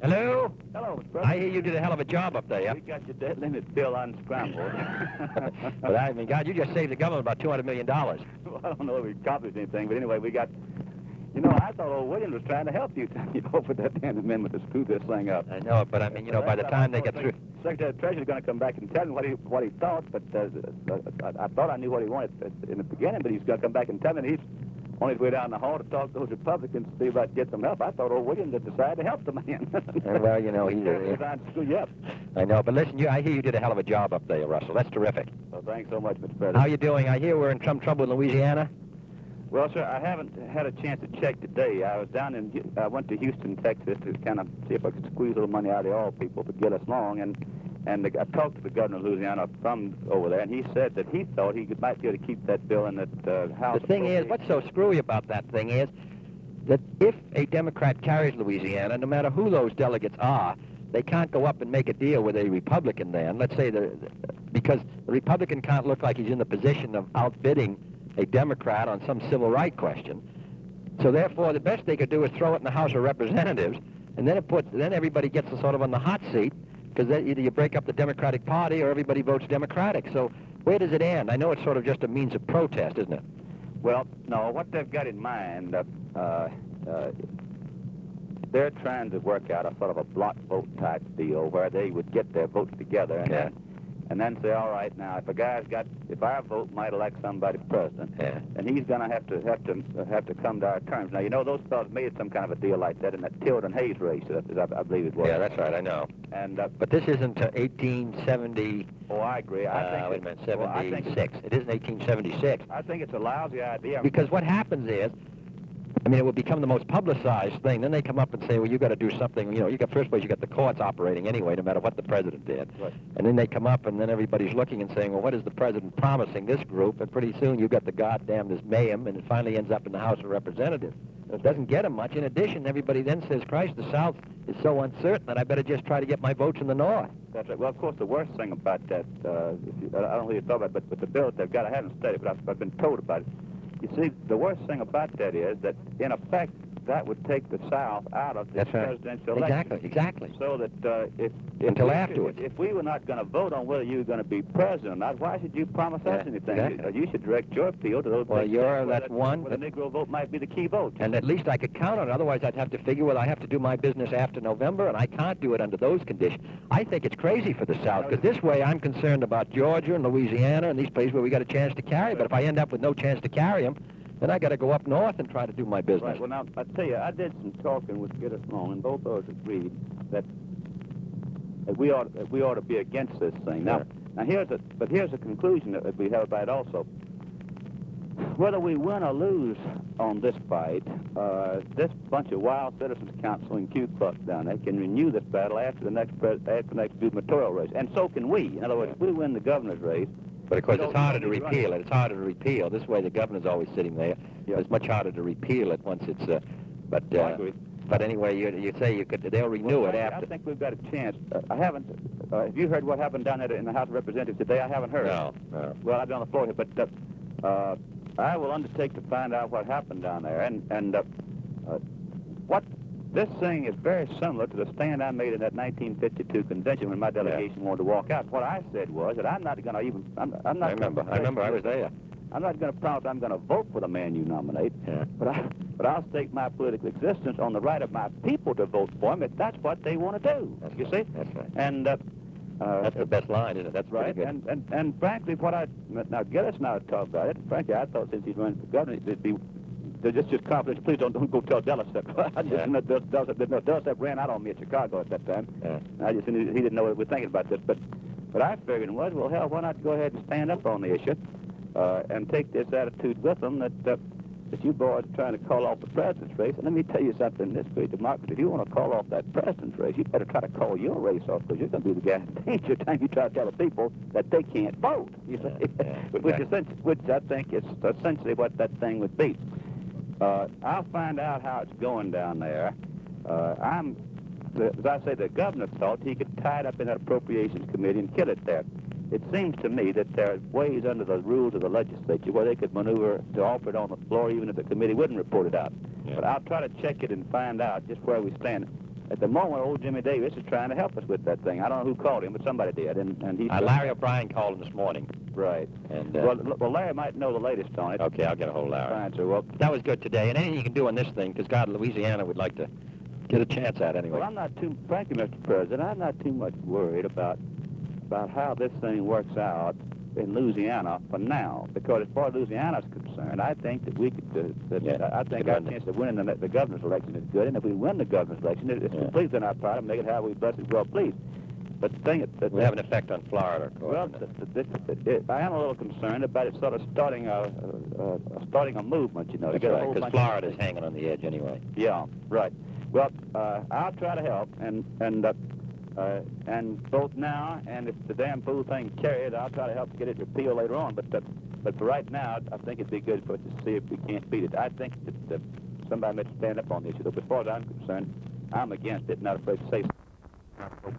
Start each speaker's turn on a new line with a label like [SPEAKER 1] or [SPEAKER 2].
[SPEAKER 1] Hello?
[SPEAKER 2] Hello, Mr. President.
[SPEAKER 1] I hear you did a hell of a job up there, yeah?
[SPEAKER 2] We got your debt limit bill unscrambled.
[SPEAKER 1] But I mean, God, you just saved the government about $200 million.
[SPEAKER 2] Well, I don't know if we accomplished anything, but anyway, we got... You know, I thought old Williams was trying to help you, with that damn amendment to screw this thing up.
[SPEAKER 1] I know it, but I mean, by the time they get through...
[SPEAKER 2] Secretary of Treasury is going to come back and tell me what he thought, but I thought I knew what he wanted in the beginning, but he's going to come back and tell me, and he's on his way down the hall to talk to those Republicans to see about get some help. I thought old Williams had decided to help the man.
[SPEAKER 1] Well, he's
[SPEAKER 2] trying to screw you up.
[SPEAKER 1] I know, but listen, I hear you did a hell of a job up there, Russell. That's terrific.
[SPEAKER 2] Well, thanks so much, Mr. President.
[SPEAKER 1] How you doing? I hear we're in some trouble in Louisiana.
[SPEAKER 2] Well, sir, I haven't had a chance to check today. I went to Houston, Texas to kind of see if I could squeeze a little money out of the oil people to get us along, and I talked to the governor of Louisiana from over there, and he said that he thought he might be able to keep that bill in that House.
[SPEAKER 1] The thing is, what's so screwy about that thing is that if a Democrat carries Louisiana, no matter who those delegates are, they can't go up and make a deal with a Republican then. Let's say because the Republican can't look like he's in the position of outbidding a Democrat on some civil rights question. So therefore, the best they could do is throw it in the House of Representatives, and then everybody gets sort of on the hot seat, because either you break up the Democratic Party or everybody votes Democratic. So where does it end? I know it's sort of just a means of protest, isn't it?
[SPEAKER 2] Well, no, what they've got in mind, they're trying to work out a sort of a block vote type deal where they would get their votes together and then say, all right, now if our vote might elect somebody president, then he's going to have to come to our terms. Now, you know, those fellows made some kind of a deal like that in that Tilden Hayes race, I believe it was.
[SPEAKER 1] Yeah, that's right, I know.
[SPEAKER 2] And
[SPEAKER 1] but this isn't 1870.
[SPEAKER 2] Oh, I agree. I think
[SPEAKER 1] wait a minute, 76. It isn't 1876.
[SPEAKER 2] I think it's a lousy idea.
[SPEAKER 1] Because what happens is, I mean, it will become the most publicized thing. Then they come up and say, well, you got to do something. First place, you got the courts operating anyway, no matter what the president did.
[SPEAKER 2] Right.
[SPEAKER 1] And then they come up, and then everybody's looking and saying, well, what is the president promising this group? And pretty soon you got the goddamn this mayhem, and it finally ends up in the House of Representatives. It doesn't get them much. In addition, everybody then says, Christ, the South is so uncertain that I better just try to get my votes in the North.
[SPEAKER 2] That's right. Well, of course, the worst thing about that, I don't know who you thought about it, but the bill that they've got, I haven't studied, but I've been told about it. You see, the worst thing about that is that, in effect, that would take the South out of the presidential election.
[SPEAKER 1] Exactly.
[SPEAKER 2] So that
[SPEAKER 1] until afterwards.
[SPEAKER 2] If we were not going to vote on whether you were going to be president or not, why should you promise us anything?
[SPEAKER 1] Exactly.
[SPEAKER 2] You should direct your appeal to those places
[SPEAKER 1] that's
[SPEAKER 2] where
[SPEAKER 1] one.
[SPEAKER 2] Where the Negro vote might be the key vote.
[SPEAKER 1] And at least I could count on it. Otherwise, I'd have to figure, well, I have to do my business after November, and I can't do it under those conditions. I think it's crazy for the South, because this way I'm concerned about Georgia and Louisiana and these places where we got a chance to carry. But if I end up with no chance to carry them, then I got to go up north and try to do my business.
[SPEAKER 2] Right. Well, now, I tell you, I did some talking with Get Us Along, and both of us agreed that we ought to be against this thing. Now here's a conclusion that we have about it also. Whether we win or lose on this fight, this bunch of wild citizens council and Ku Klux down there can renew this battle after the next gubernatorial race, and so can we. In other words, if we win the governor's race.
[SPEAKER 1] But of course, it's harder to repeal it. It's harder to repeal. This way, the governor's always sitting there. Yeah. It's much harder to repeal it once it's. But anyway, you say they'll renew it after.
[SPEAKER 2] I think we've got a chance. I haven't. Have you heard what happened down there in the House of Representatives today? I haven't heard.
[SPEAKER 1] No.
[SPEAKER 2] Well, I've been on the floor here, but I will undertake to find out what happened down there, and what. This thing is very similar to the stand I made in that 1952 convention when my delegation wanted to walk out. What I said was that I'm not going to even... I'm not.
[SPEAKER 1] I remember. I was there.
[SPEAKER 2] I'm not going to promise I'm going to vote for the man you nominate.
[SPEAKER 1] Yeah.
[SPEAKER 2] But I'll stake my political existence on the right of my people to vote for him if that's what they want to do.
[SPEAKER 1] That's
[SPEAKER 2] you
[SPEAKER 1] right.
[SPEAKER 2] see?
[SPEAKER 1] That's right.
[SPEAKER 2] And
[SPEAKER 1] that's the best line, isn't it? That's
[SPEAKER 2] right. And frankly, now Get Us now to talk about it. Frankly, I thought since he's running for governor, it'd be. Just confidential. Please don't go tell Dulles that. Dulles ran out on me at Chicago at that time.
[SPEAKER 1] Yeah.
[SPEAKER 2] I just he didn't know what we were thinking about this. But I figured was, well, hell, why not go ahead and stand up on the issue and take this attitude with them that you boys are trying to call off the president's race. And let me tell you something, this great democracy, if you want to call off that president's race, you better try to call your race off, because you're going to be the guy in danger time you try to tell the people that they can't vote. You see? Which I think is essentially what that thing would be. I'll find out how it's going down there. As I say, the governor thought he could tie it up in that appropriations committee and kill it there. It seems to me that there are ways under the rules of the legislature where they could maneuver to offer it on the floor even if the committee wouldn't report it out. Yeah. But I'll try to check it and find out just where we stand. at the moment, old Jimmy Davis is trying to help us with that thing. I don't know who called him, but somebody did, and he's...
[SPEAKER 1] Larry O'Brien called him this morning.
[SPEAKER 2] Right.
[SPEAKER 1] And
[SPEAKER 2] well, Larry might know the latest on it.
[SPEAKER 1] okay, I'll get a hold of Larry.
[SPEAKER 2] Fine, sir. Well,
[SPEAKER 1] that was good today, and anything you can do on this thing, because God, Louisiana would like to get a chance at anyway.
[SPEAKER 2] well, I'm not too, frankly, Mr. President, I'm not too much worried about how this thing works out in Louisiana for now, because as far as Louisiana's concerned, I think that we could, I think our chance of winning the governor's election is good, and if we win the governor's election, it's completely in our power to make it how we blessed well please. But the thing that
[SPEAKER 1] we have an effect on Florida, of course.
[SPEAKER 2] Well, I am a little concerned about it sort of starting a movement, you know.
[SPEAKER 1] That's right, because Florida's hanging on the edge anyway.
[SPEAKER 2] Yeah, right. Well, I'll try to help, and both now and if the damn fool thing carries, I'll try to help get it repealed later on. But for right now, I think it'd be good for us to see if we can't beat it. I think that somebody may stand up on the issue, though. As far as I'm concerned, I'm against it, not afraid to say so.